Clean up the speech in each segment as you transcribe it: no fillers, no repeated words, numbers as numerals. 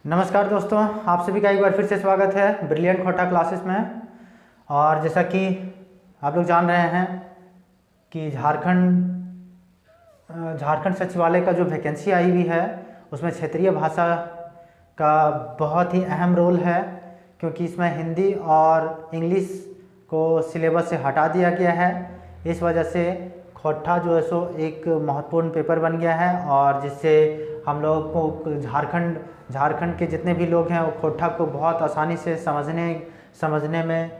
नमस्कार दोस्तों, आप सभी का एक बार फिर से स्वागत है ब्रिलियंट खोटा क्लासेस में। और जैसा कि आप लोग जान रहे हैं कि झारखंड सचिवालय का जो वैकेंसी आई हुई है उसमें क्षेत्रीय भाषा का बहुत ही अहम रोल है, क्योंकि इसमें हिंदी और इंग्लिश को सिलेबस से हटा दिया गया है। इस वजह से खोटा जो है सो एक महत्वपूर्ण पेपर बन गया है, और जिससे हम लोग को झारखंड के जितने भी लोग हैं वो खोटा को बहुत आसानी से समझने में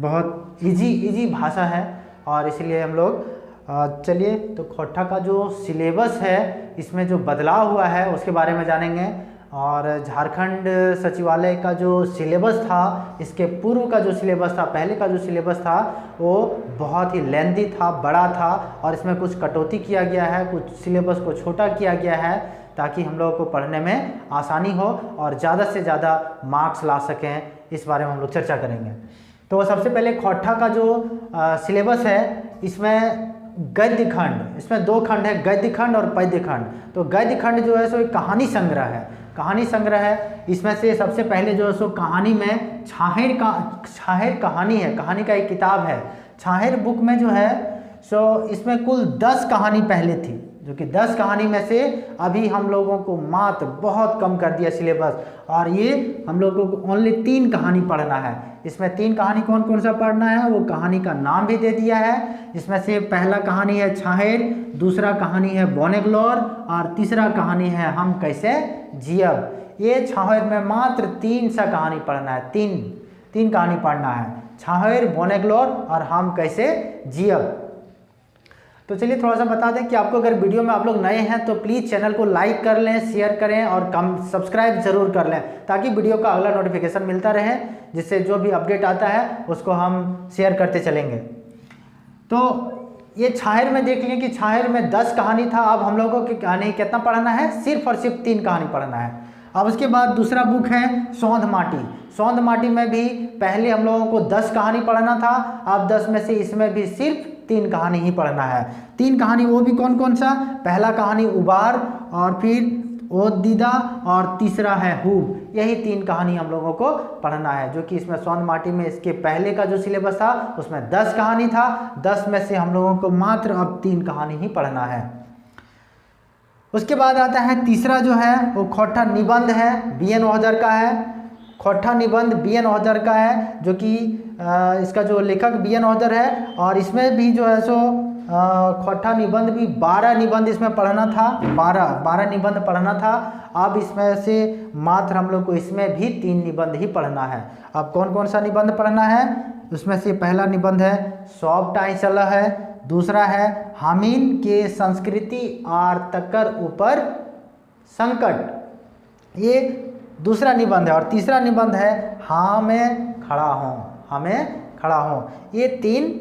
बहुत इजी भाषा है। और इसलिए हम लोग चलिए तो खोटा का जो सिलेबस है इसमें जो बदलाव हुआ है उसके बारे में जानेंगे। और झारखंड सचिवालय का जो सिलेबस था, इसके पूर्व का जो सिलेबस था, पहले का जो सिलेबस था वो बहुत ही लेंथी था, बड़ा था, और इसमें कुछ कटौती किया गया है, कुछ सिलेबस को छोटा किया गया है ताकि हम लोगों को पढ़ने में आसानी हो और ज़्यादा से ज़्यादा मार्क्स ला सकें। इस बारे में हम लोग चर्चा करेंगे। तो सबसे पहले खोटा का जो सिलेबस है इसमें गद्य खंड, इसमें दो खंड है, गद्य खंड और पद्य खंड। तो गद्य खंड जो है सो एक कहानी संग्रह है, कहानी संग्रह है। इसमें से सबसे पहले जो है सो कहानी में छाहेर कहानी है, कहानी का एक किताब है। छाहेर बुक में जो है सो इसमें कुल 10 कहानी पहले थी, जो कि 10 कहानी में से अभी हम लोगों को मात्र बहुत कम कर दिया सिलेबस, और ये हम लोगों को ओनली 3 कहानी पढ़ना है। इसमें 3 कहानी कौन कौन सा पढ़ना है वो कहानी का नाम भी दे दिया है। इसमें से पहला कहानी है छाहेर, दूसरा कहानी है बोनेग्लोर, और तीसरा कहानी है हम कैसे जियब। ये छाहेर में मात्र 3 सा कहानी पढ़ना है, तीन कहानी पढ़ना है, छाहेर, बोनेग्लोर और हम कैसे जियब। तो चलिए थोड़ा सा बता दें कि आपको अगर वीडियो में आप लोग नए हैं तो प्लीज़ चैनल को लाइक कर लें, शेयर करें और सब्सक्राइब जरूर कर लें, ताकि वीडियो का अगला नोटिफिकेशन मिलता रहे, जिससे जो भी अपडेट आता है उसको हम शेयर करते चलेंगे। तो ये छाहेर में देख लें कि छाहेर में 10 कहानी था, अब हम लोगों की कहानी कितना पढ़ना है, सिर्फ और सिर्फ 3 कहानी पढ़ना है। अब उसके बाद दूसरा बुक है सौंध माटी। सौंध माटी में भी पहले हम लोगों को 10 कहानी पढ़ना था, अब 10 में से इसमें भी सिर्फ 3 कहानी ही पढ़ना है। 3 कहानी वो भी कौन कौन सा, पहला कहानी उबार, और फिर ओदीदा, और तीसरा है हूब। यही 3 कहानी हम लोगों को पढ़ना है, जो कि इसमें सौंध माटी में इसके पहले का जो सिलेबस था उसमें 10 कहानी था, 10 में से हम लोगों को मात्र अब 3 कहानी ही पढ़ना है। उसके बाद आता है तीसरा जो है वो खोटा निबंध है, बी एन ओहदर का है। खोटा निबंध बी एन ओहदर का है, जो कि इसका जो लेखक बी एन ओहदर है, और इसमें भी जो है सो खोटा निबंध भी 12 निबंध इसमें पढ़ना था, 12 निबंध पढ़ना था। अब इसमें से मात्र हम लोग को इसमें भी 3 निबंध ही पढ़ना है। अब कौन कौन सा निबंध पढ़ना है, उसमें से पहला निबंध है सौब टाइसल है, दूसरा है हामिन के संस्कृति आर तकर ऊपर संकट, ये दूसरा निबंध है, और तीसरा निबंध है हाँ मैं खड़ा हूँ, हमें खड़ा हूँ। ये 3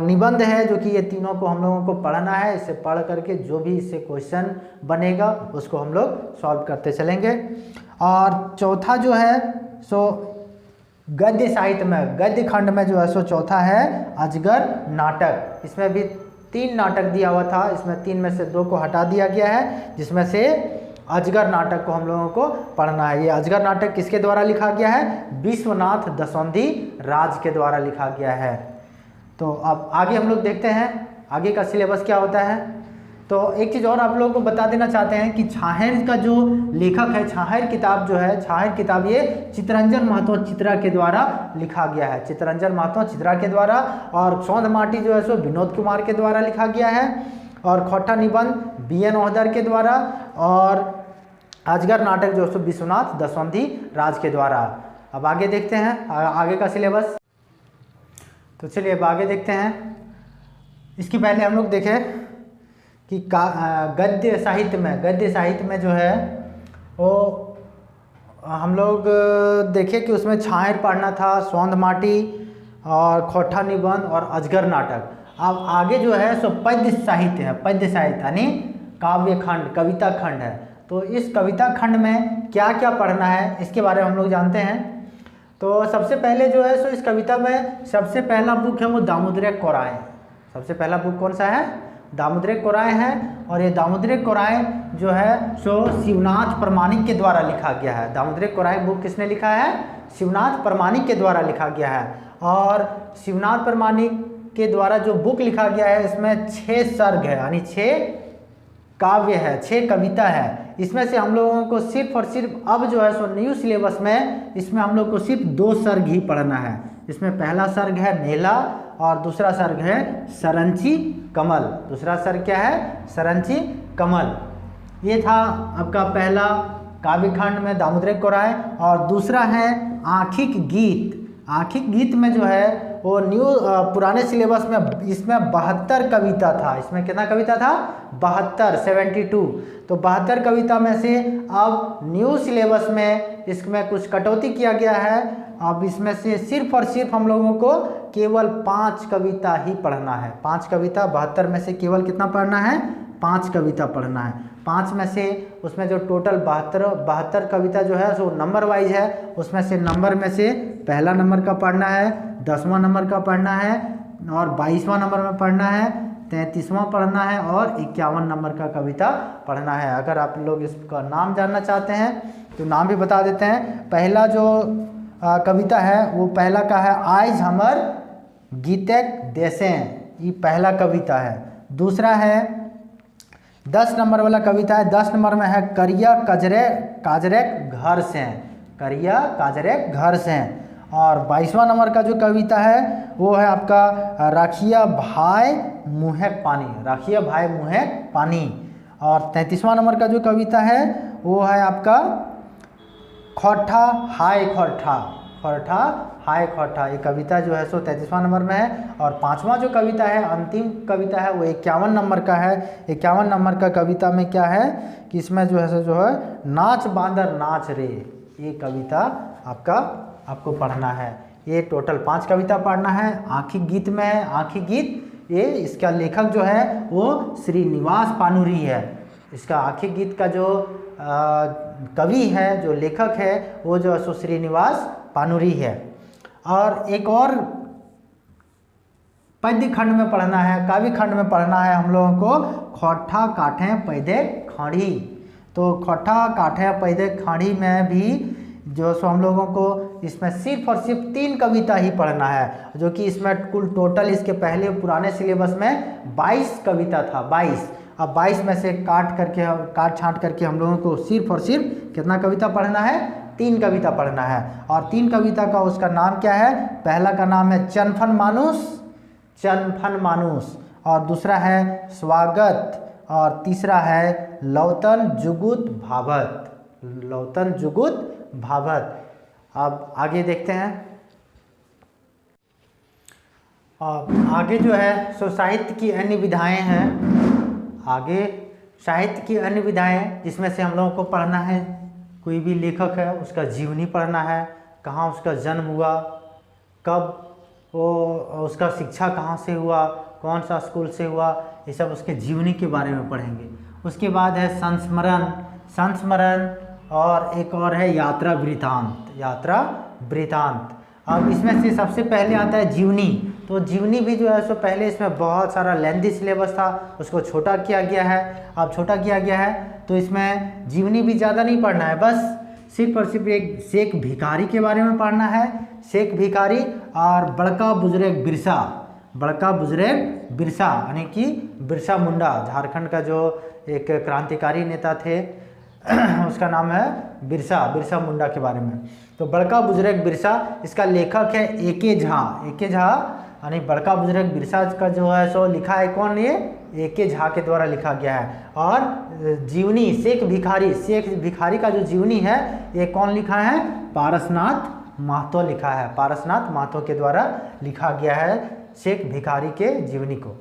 निबंध है, जो कि ये तीनों को हम लोगों को पढ़ना है। इसे पढ़ करके जो भी इससे क्वेश्चन बनेगा उसको हम लोग सॉल्व करते चलेंगे। और चौथा जो है सो गद्य साहित्य में, गद्य खंड में जो है सो चौथा है अजगर नाटक। इसमें भी 3 नाटक दिया हुआ था, इसमें 3 में से 2 को हटा दिया गया है, जिसमें से अजगर नाटक को हम लोगों को पढ़ना है। ये अजगर नाटक किसके द्वारा लिखा गया है, विश्वनाथ दसौंधी राज के द्वारा लिखा गया है। तो अब आगे हम लोग देखते हैं आगे का सिलेबस क्या होता है। तो एक चीज़ और आप लोगों को बता देना चाहते हैं कि छाहेर का जो लेखक है, छाहेर किताब जो है, छाहेर किताब ये चितरंजन महतो चित्रा के द्वारा लिखा गया है, चितरंजन महतो चित्रा के द्वारा। और सौंध माटी जो है सो विनोद कुमार के द्वारा लिखा गया है, और खोटा निबंध बी एन ओहदर के द्वारा, और अजगर नाटक जो है विश्वनाथ दसौंधी राज के द्वारा। अब आगे देखते हैं आगे का सिलेबस। तो चलिए अब आगे देखते हैं। इसके पहले हम लोग देखें कि गद्य साहित्य में जो है वो हम लोग देखें कि उसमें छाहेर पढ़ना था, सौंध माटी और खोटा निबंध और अजगर नाटक। अब आगे जो है सो पद्य साहित्य है, पद्य साहित्य यानी काव्य खंड, कविता खंड है। तो इस कविता खंड में क्या क्या पढ़ना है इसके बारे में हम लोग जानते हैं। तो सबसे पहले जो है सो इस कविता में सबसे पहला बुक है वो दामोदर कोराए। सबसे पहला बुक कौन सा है, दामोदर कोराए है। और ये दामोदर कोराए जो है सो शिवनाथ प्रमाणिक के द्वारा लिखा गया है। दामोदरी कोराई बुक किसने लिखा है? शिवनाथ प्रमाणिक के द्वारा लिखा गया है। और शिवनाथ प्रमाणिक के द्वारा जो बुक लिखा गया है इसमें 6 सर्ग है, यानी 6 काव्य है, 6 कविता है। इसमें से हम लोगों को सिर्फ और सिर्फ अब जो है सो न्यू सिलेबस में इसमें हम लोग को सिर्फ 2 सर्ग ही पढ़ना है। इसमें पहला सर्ग है मेला और दूसरा सर्ग है सरंची कमल। दूसरा सर्ग क्या है? सरंची कमल। ये था आपका पहला काव्यखंड में दामोदरी कोराई। और दूसरा है आंखिक गीत। आंखिक गीत में जो है वो पुराने सिलेबस में इसमें 72 कविता था। इसमें कितना कविता था? 72 तो 72 कविता में से अब न्यू सिलेबस में इसमें कुछ कटौती किया गया है। अब इसमें से सिर्फ और सिर्फ हम लोगों को केवल 5 कविता ही पढ़ना है। 5 कविता, 72 में से केवल कितना पढ़ना है? 5 कविता पढ़ना है। 5 में से उसमें जो टोटल 72 कविता जो है सो नंबर वाइज है। उसमें से नंबर में से पहला नंबर का पढ़ना है, 10वां नंबर का पढ़ना है और 22वां नंबर में पढ़ना है, 33वां पढ़ना है और 51 नंबर का कविता पढ़ना है। अगर आप लोग इसका नाम जानना चाहते हैं तो नाम भी बता देते हैं। पहला जो कविता है वो पहला का है आइज हमर गीतक देसें, ये पहला कविता है। दूसरा है 10 नंबर वाला कविता है, 10 नंबर में है करिया काजरे घर से, करिया काजरे घर से। और 22वां नंबर का जो कविता है वो है आपका राखिया भाई मुहेक पानी, राखिया भाई मुहेक पानी। और 33वां नंबर का जो कविता है वो है आपका खोठा हाय खोठा, खोठा हाय खोठा। ये कविता जो है सो 33वां नंबर में है। और 5वां जो कविता है, अंतिम कविता है, वो 51 नंबर का है। 51 नंबर का कविता में क्या है कि इसमें जो है नाच बांदर नाच रे, ये कविता आपको पढ़ना है। ये टोटल 5 कविता पढ़ना है। आंखिक गीत में है, आंखिक गीत ये इसका लेखक जो है वो श्रीनिवास पानुरी है। इसका आंखिक गीत का जो कवि है, जो लेखक है वो जो है सो श्रीनिवास पानुरी है। और एक और पद्य खंड में पढ़ना है, काव्य खंड में पढ़ना है हम लोगों को खोठा काठे पैदे खाड़ी। तो खोठा काठे पैदे खाड़ी में भी जो सो हम लोगों को इसमें सिर्फ और सिर्फ 3 कविता ही पढ़ना है, जो कि इसमें कुल टोटल इसके पहले पुराने सिलेबस में 22 कविता था, 22। अब 22 में से काट छांट करके हम लोगों को सिर्फ और सिर्फ कितना कविता पढ़ना है? 3 कविता पढ़ना है। और 3 कविता का उसका नाम क्या है? पहला का नाम है चनफन मानुस, चनफन मानुस। और दूसरा है स्वागत। और तीसरा है लौतन जुगुत भावत, लौतन जुगुत भावत। अब आगे देखते हैं। आगे जो है सो साहित्य की अन्य विधाएं हैं। आगे साहित्य की अन्य विधाएं जिसमें से हम लोगों को पढ़ना है, कोई भी लेखक है उसका जीवनी पढ़ना है, कहाँ उसका जन्म हुआ, कब वो उसका शिक्षा कहाँ से हुआ, कौन सा स्कूल से हुआ, ये सब उसके जीवनी के बारे में पढ़ेंगे। उसके बाद है संस्मरण, संस्मरण। और एक और है यात्रा वृतांत, यात्रा वृतांत। अब इसमें से सबसे पहले आता है जीवनी। तो जीवनी भी जो है सो पहले इसमें बहुत सारा लेंथी सिलेबस था, उसको छोटा किया गया है। अब छोटा किया गया है तो इसमें जीवनी भी ज़्यादा नहीं पढ़ना है, बस सिर्फ और सिर्फ एक शेख भिखारी के बारे में पढ़ना है। शेख भिखारी और बड़का बुजुर्ग बिरसा, बड़का बुजुर्ग बिरसा यानी कि बिरसा मुंडा, झारखंड का जो एक क्रांतिकारी नेता थे उसका नाम है बिरसा मुंडा के बारे में। तो बड़का बुजुर्ग बिरसा, इसका लेखक है ए.के. झा। ए.के. झा यानी बड़का बुजुर्ग बिरसा का जो है सो लिखा है कौन? ये ए.के. झा के द्वारा लिखा गया है। और जीवनी शेख भिखारी का जो जीवनी है ये कौन लिखा है? पारसनाथ महतो लिखा है, पारसनाथ महतो के द्वारा लिखा गया है शेख भिखारी के जीवनी को।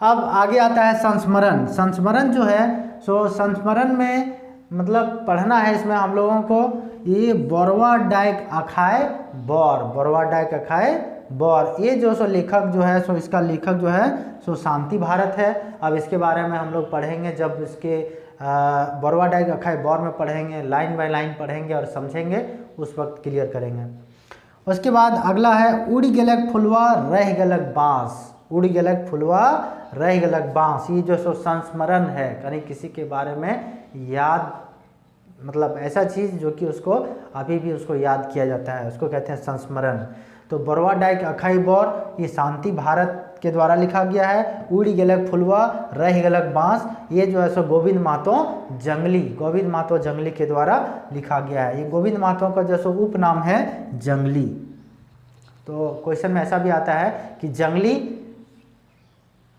अब आगे आता है संस्मरण। संस्मरण जो है सो संस्मरण में मतलब पढ़ना है इसमें हम लोगों को ये बोरवा डाइक अखाए बौर, बोरवा डाइक अखाए बौर। ये जो सो लेखक जो है सो इसका लेखक जो है सो शांति भारत है। अब इसके बारे में हम लोग पढ़ेंगे जब इसके बोरवा डाइक अखाए बौर में पढ़ेंगे, लाइन बाय लाइन पढ़ेंगे और समझेंगे, उस वक्त क्लियर करेंगे। उसके बाद अगला है उड़ गेलक फुलवा रह गेलक बाँस, उड़ गेलक फुलवा रह गलक बांस, ये जो सो संस्मरण है, यानी किसी के बारे में याद, मतलब ऐसा चीज़ जो कि उसको अभी भी उसको याद किया जाता है, उसको कहते हैं संस्मरण। तो बरवा डाइक अखाई बोर, ये शांति भारत के द्वारा लिखा गया है। उड़ी गलक फुलवा रह गलक बांस, ये जो है सो गोविंद महतो जंगली के द्वारा लिखा गया है। ये गोविंद महतो का जो सो उपनाम है जंगली। तो क्वेश्चन में ऐसा भी आता है कि जंगली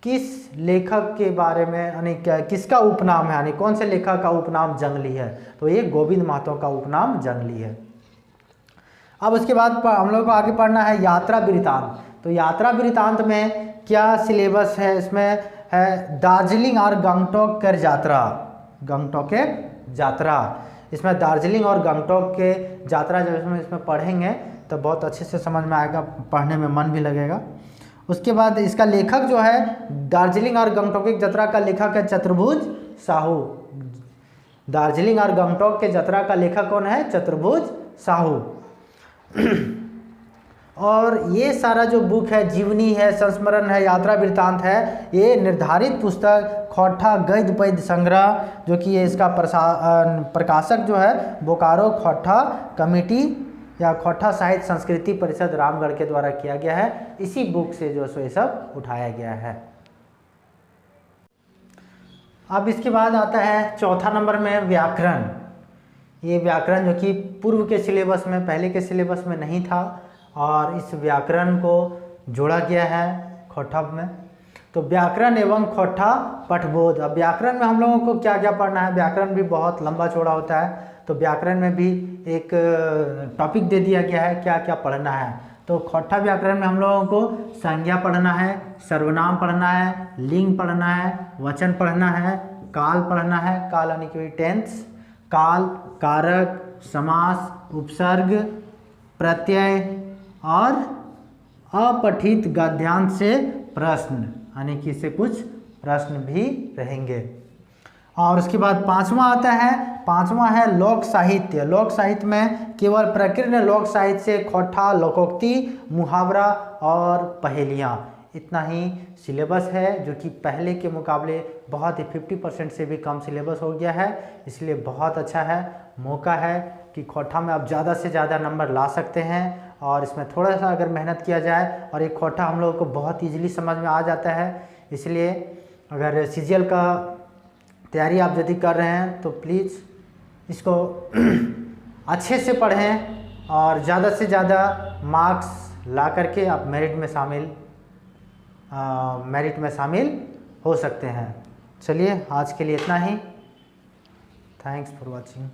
किस लेखक के बारे में, यानी किसका उपनाम है, यानी कौन से लेखक का उपनाम जंगली है, तो ये गोविंद महतो का उपनाम जंगली है। अब उसके बाद हम लोग को आगे पढ़ना है यात्रा वृत्तांत। तो यात्रा वृत्तांत में क्या सिलेबस है, इसमें है दार्जिलिंग और गंगटोक कर यात्रा, गंगटोक के यात्रा। इसमें दार्जिलिंग और गंगटोक के यात्रा जब इसमें पढ़ेंगे तो बहुत अच्छे से समझ में आएगा, पढ़ने में मन भी लगेगा। उसके बाद इसका लेखक जो है दार्जिलिंग और गंगटोक की यात्रा का लेखक है चतुर्भुज साहू। दार्जिलिंग और गंगटोक के यात्रा का लेखक कौन है? चतुर्भुज साहू। और ये सारा जो बुक है, जीवनी है, संस्मरण है, यात्रा वृत्तांत है, ये निर्धारित पुस्तक खोट्ठा गद्य पद्य संग्रह, जो कि ये इसका प्रकाशक जो है बोकारो खोट्ठा कमेटी या खोट्ठा साहित्य संस्कृति परिषद रामगढ़ के द्वारा किया गया है। इसी बुक से जो सो ये सब उठाया गया है। अब इसके बाद आता है चौथा नंबर में व्याकरण। ये व्याकरण जो कि पूर्व के सिलेबस में, पहले के सिलेबस में नहीं था, और इस व्याकरण को जोड़ा गया है खोट्ठा में। तो व्याकरण एवं खोट्ठा पठबोध। अब व्याकरण में हम लोगों को क्या क्या पढ़ना है, व्याकरण भी बहुत लंबा चौड़ा होता है, तो व्याकरण में भी एक टॉपिक दे दिया गया है क्या क्या पढ़ना है। तो खोट्ठा व्याकरण में हम लोगों को संज्ञा पढ़ना है, सर्वनाम पढ़ना है, लिंग पढ़ना है, वचन पढ़ना है, काल पढ़ना है, काल यानी कि टेंस, काल, कारक, समास, उपसर्ग, प्रत्यय और अपठित गद्यांश से प्रश्न, यानी कि इससे कुछ प्रश्न भी रहेंगे। और उसके बाद पांचवा है लोक साहित्य। लोक साहित्य में केवल प्रकृत लोक साहित्य से खोट्ठा, लोकोक्ति, मुहावरा और पहेलियाँ, इतना ही सिलेबस है, जो कि पहले के मुकाबले बहुत ही 50% से भी कम सिलेबस हो गया है। इसलिए बहुत अच्छा है, मौका है कि खोट्ठा में आप ज़्यादा से ज़्यादा नंबर ला सकते हैं। और इसमें थोड़ा सा अगर मेहनत किया जाए, और ये खोट्ठा हम लोगों को बहुत ईजिली समझ में आ जाता है। इसलिए अगर सीजीएल का तैयारी आप यदि कर रहे हैं तो प्लीज़ इसको अच्छे से पढ़ें और ज़्यादा से ज़्यादा मार्क्स ला करके आप मेरिट में शामिल हो सकते हैं। चलिए आज के लिए इतना ही। Thanks for watching.